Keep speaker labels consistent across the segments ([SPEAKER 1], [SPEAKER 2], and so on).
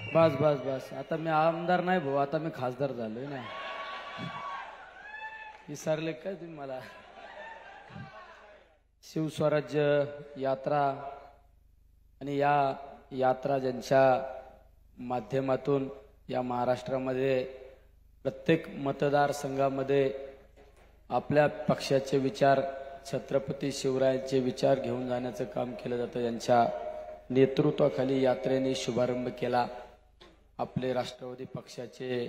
[SPEAKER 1] बस बस बस, आता मी आमदार नाही भाऊ, आता मी खासदार झालोय ना. विसरले काय तुम्ही मला? शिवस्वराज्य यात्रा आणि या यात्रा ज्यांच्या माध्यमातून या महाराष्ट्रामध्ये प्रत्येक मतदारसंघामध्ये आपल्या पक्षाचे विचार, छत्रपती शिवरायांचे विचार घेऊन जाण्याचं काम केलं जातं. यांच्या नेतृत्वाखाली यात्रेने शुभारंभ केला. आपले राष्ट्रवादी पक्षाचे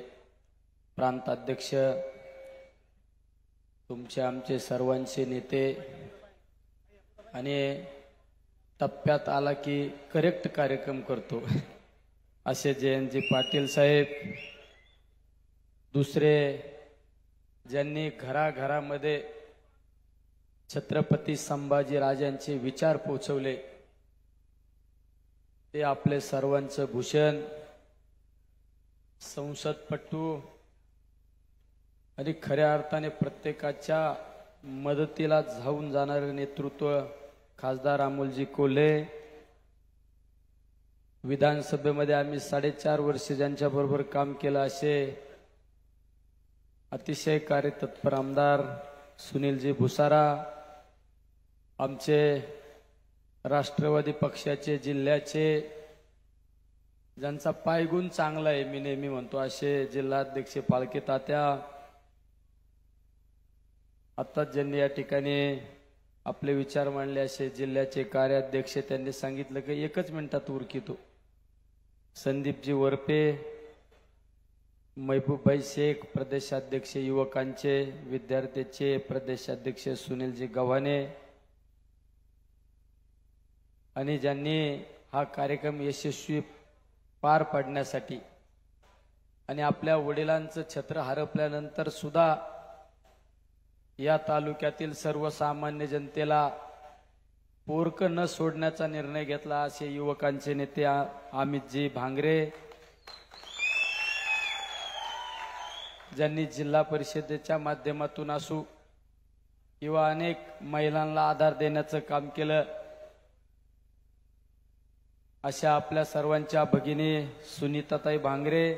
[SPEAKER 1] प्रांताध्यक्ष, तुमचे आमचे सर्वांचे नेते, आणि टप्प्यात आला की करेक्ट कार्यक्रम करतो असे जयंतजी पाटील साहेब, दुसरे ज्यांनी घराघरामध्ये छत्रपती संभाजी राजांचे विचार पोचवले ते आपले सर्वांचं भूषण, संसदपटू आणि खऱ्या अर्थाने प्रत्येकाच्या मदतीला धावून जाणारे नेतृत्व खासदार अमोलजी कोल्हे. विधानसभेमध्ये आम्ही 4.5 वर्ष ज्यांच्या बरोबर काम केलं असे अतिशय कार्यतत्पर आमदार सुनीलजी भुसारा, आमचे राष्ट्रवादी पक्षाचे जिल्ह्याचे ज्यांचा पायगुण चांगला आहे मी नेहमी म्हणतो असे जिल्हाध्यक्ष पालके तात्या. आताच ज्यांनी या ठिकाणी आपले विचार मांडले असे जिल्ह्याचे कार्याध्यक्ष, त्यांनी सांगितलं की 1 मिनिटात उरकितो. संदीपजी वरपे, महबूबभाई शेख प्रदेशाध्यक्ष युवकांचे, विद्यार्थ्याचे प्रदेशाध्यक्ष सुनीलजी गव्हाणे, आणि ज्यांनी हा कार्यक्रम यशस्वी पार पाडण्यासाठी आणि आपल्या वडिलांचं छत्र हरपल्यानंतर सुद्धा या तालुक्यातील सर्वसामान्य जनतेला पोरक न सोडण्याचा निर्णय घेतला असे युवकांचे नेते अमितजी भांगरे, ज्यांनी जिल्हा परिषदेच्या माध्यमातून असू किंवा अनेक महिलांना आधार देण्याचं काम केलं, अशा आपल्या सर्वांच्या भगिनी सुनीताताई भांगरे,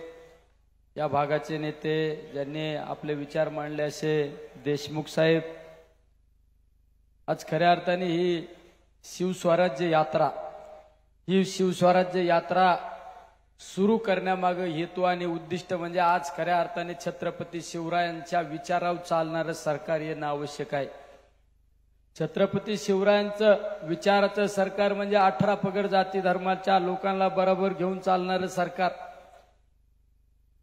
[SPEAKER 1] या भागाचे नेते ज्यांनी आपले विचार मांडले असे देशमुख साहेब. आज खऱ्या अर्थाने ही शिवस्वराज्य यात्रा सुरू करण्यामागे हेतू आणि उद्दिष्ट म्हणजे आज खऱ्या अर्थाने छत्रपती शिवरायांच्या विचारावर चालणारं सरकार येणं आवश्यक आहे. छत्रपती शिवरायांचं विचाराचं सरकार म्हणजे 18 पगड जाती धर्माच्या लोकांना बरोबर घेऊन चालणारं सरकार,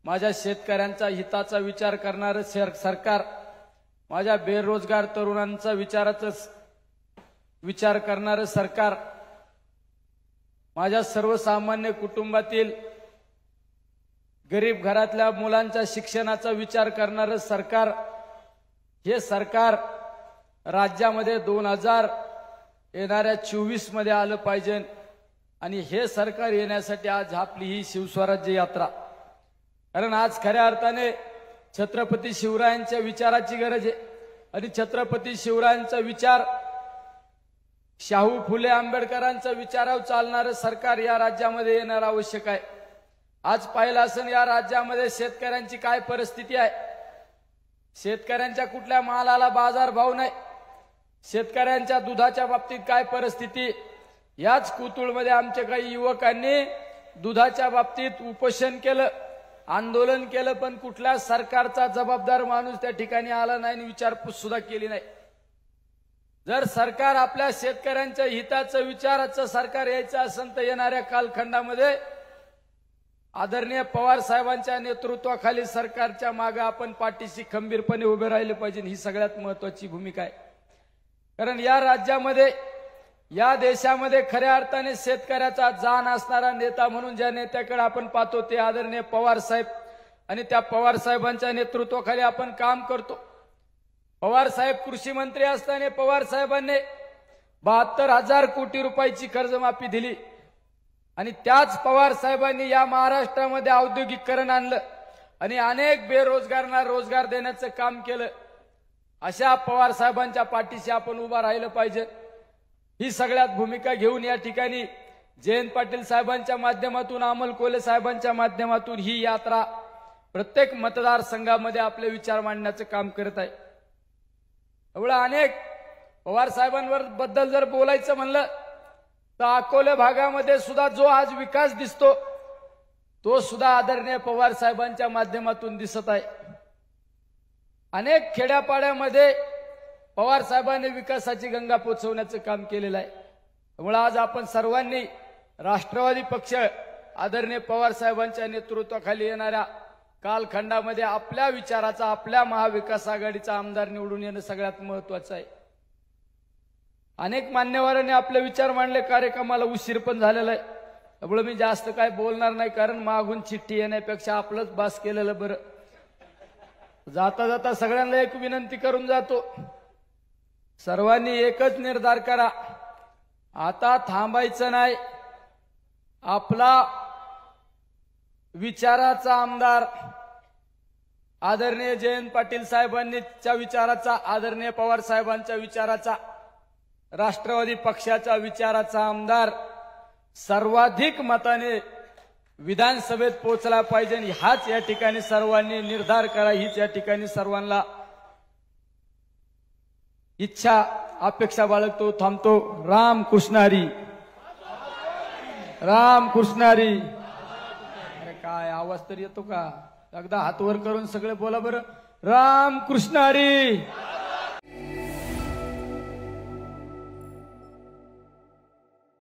[SPEAKER 1] माझ्या शेतकऱ्यांचा हिताचा विचार करणारं सरकार, माझ्या बेरोजगार तरुणांचा विचार करणारं सरकार, माझ्या सर्वसामान्य कुटुंबातील गरीब घरातल्या मुलांच्या शिक्षणाचा विचार करणारं सरकार. हे सरकार राज्यामध्ये 2024 मध्ये आलं पाहिजे आणि हे सरकार येण्यासाठी आज आपली ही शिवस्वराज्य यात्रा. कारण आज खऱ्या अर्थाने छत्रपती शिवरायांच्या विचाराची गरज आहे आणि छत्रपती शेवरायांचा विचार, शाहू फुले आंबेडकरांच्या विचारावर चालणारं सरकार या राज्यामध्ये येणं आवश्यक आहे. आज पाहिलं असेल या राज्यामध्ये शेतकऱ्यांची काय परिस्थिती आहे. शेतकऱ्यांच्या कुठल्या मालाला बाजारभाव नाही, शेतकऱ्यांच्या दुधाच्या बाबतीत काय परिस्थिती. याच कुतुळमध्ये आमच्या काही युवकांनी दुधाच्या बाबतीत उपोषण केलं, आंदोलन केलं, पण कुठल्या सरकारचा जबाबदार माणूस त्या ठिकाणी आला नाही आणि विचारपूस सुद्धा केली नाही. जर सरकार आपल्या शेतकऱ्यांच्या हिताचं विचाराचं सरकार यायचं असेल तर येणाऱ्या कालखंडामध्ये आदरणीय पवार साहेबांच्या नेतृत्वाखाली सरकारच्या मागे आपण पाठीशी खंबीरपणे उभे राहिले पाहिजे. ही सगळ्यात महत्वाची भूमिका आहे. कारण या राज्यामध्ये, या देशामध्ये खऱ्या अर्थाने शेतकऱ्याचा जाण असणारा नेता म्हणून ज्या नेत्याकडे आपण पाहतो ते आदरणीय पवार साहेब, आणि त्या पवार साहेबांच्या नेतृत्वाखाली आपण काम करतो. पवार साहेब कृषी मंत्री असताना पवार साहेबांनी 72,000 कोटी रुपयाची कर्जमाफी दिली आणि त्याच पवार साहेबांनी या महाराष्ट्रामध्ये औद्योगिकरण आणलं आणि अनेक बेरोजगारांना रोजगार देण्याचं काम केलं. अशा पवार साहेबांच्या पाठीशी आपण उभा राहिलं पाहिजे. ही सगळ्यात भूमिका घेऊन या ठिकाणी जयंत पाटील साहेबांच्या माध्यमातून, अमोल कोल्हे साहेबांच्या माध्यमातून ही यात्रा प्रत्येक मतदारसंघामध्ये आपले विचार मांडण्याचं काम करत आहे। एवढं अनेक पवार साहेबांवर बद्दल जर बोलायचं म्हणलं तर अकोले भागामध्ये सुद्धा जो आज विकास दिसतो तो सुद्धा आदरणीय पवार साहेबांच्या माध्यमातून दिसत आहे। अनेक खेड्यापाड्यामध्ये पवार साहेबांनी विकासाची गंगा पोचवण्याचं काम केलेलं आहे। त्यामुळे आज आपण सर्वांनी राष्ट्रवादी पक्ष आदरणीय पवार साहेबांच्या नेतृत्वाखाली येणाऱ्या कालखंडामध्ये आपल्या विचाराचा, आपल्या महाविकास आघाडीचा आमदार निवडून येणं सगळ्यात महत्वाचं आहे। अनेक मान्यवरांनी आपले विचार मांडले, कार्यक्रमाला उशीर पण झालेला आहे, त्यामुळे मी जास्त काय बोलणार नाही, कारण मागून चिठ्ठी येण्यापेक्षा आपलंच बास केलेलं बरं। जाता जाता सगळ्यांना एक विनंती करून जातो, सर्वांनी एकच निर्धार करा, आता थांबायचं नाही। आपला विचाराचा आमदार आदरणीय जयंत पाटील साहेबांच्या विचाराचा, आदरणीय पवार साहेबांच्या विचाराचा, राष्ट्रवादी पक्षाच्या विचाराचा आमदार सर्वाधिक मताने विधानसभेत पोहोचला पाहिजे, हाच या ठिकाणी सर्वांनी निर्धार करा, हीच या ठिकाणी सर्वांना इच्छा, अपेक्षा बाळगतो, थांबतो। राम कृष्ण हरी, राम कृष्ण हरी। अरे काय आवाज तर येतो का? एकदा हात वर करून सगळे बोला बरं, राम कृष्ण हरी।